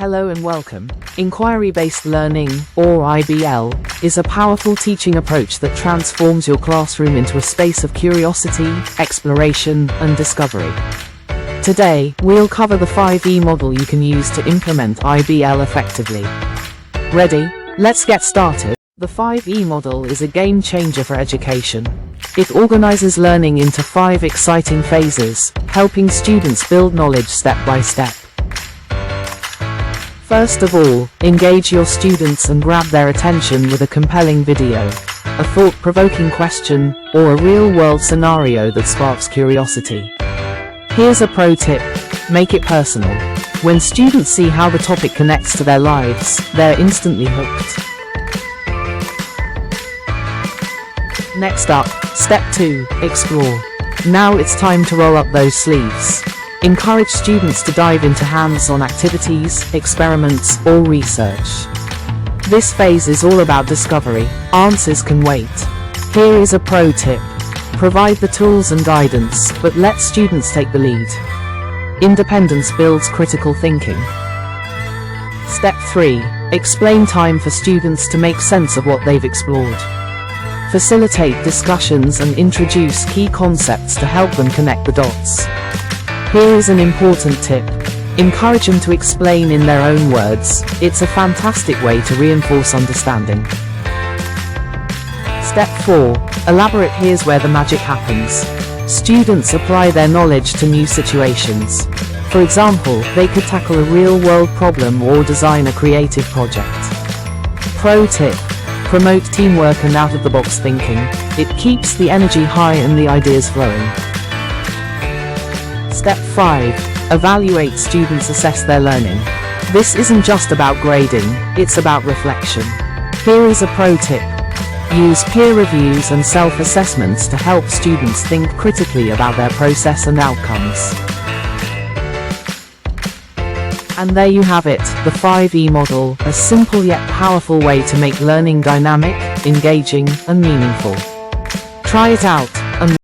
Hello and welcome. Inquiry-based learning, or IBL, is a powerful teaching approach that transforms your classroom into a space of curiosity, exploration, and discovery. Today, we'll cover the 5E model you can use to implement IBL effectively. Ready? Let's get started. The 5E model is a game changer for education. It organizes learning into 5 exciting phases, helping students build knowledge step by step. First of all, engage your students and grab their attention with a compelling video, a thought-provoking question, or a real-world scenario that sparks curiosity. Here's a pro tip: make it personal. When students see how the topic connects to their lives, they're instantly hooked. Next up, step 2, explore. Now it's time to roll up those sleeves. Encourage students to dive into hands-on activities, experiments, or research. This phase is all about discovery. Answers can wait. Here is a pro tip: provide the tools and guidance, but let students take the lead. Independence builds critical thinking. Step 3. Explain time for students to make sense of what they've explored. Facilitate discussions and introduce key concepts to help them connect the dots. Here is an important tip: encourage them to explain in their own words. It's a fantastic way to reinforce understanding. Step 4. Elaborate. Here's where the magic happens. Students apply their knowledge to new situations. For example, they could tackle a real-world problem or design a creative project. Pro tip: promote teamwork and out-of-the-box thinking. It keeps the energy high and the ideas flowing. Step 5. Evaluate. Students assess their learning. This isn't just about grading, it's about reflection. Here is a pro tip: use peer reviews and self-assessments to help students think critically about their process and outcomes. And there you have it, the 5E model, a simple yet powerful way to make learning dynamic, engaging, and meaningful. Try it out.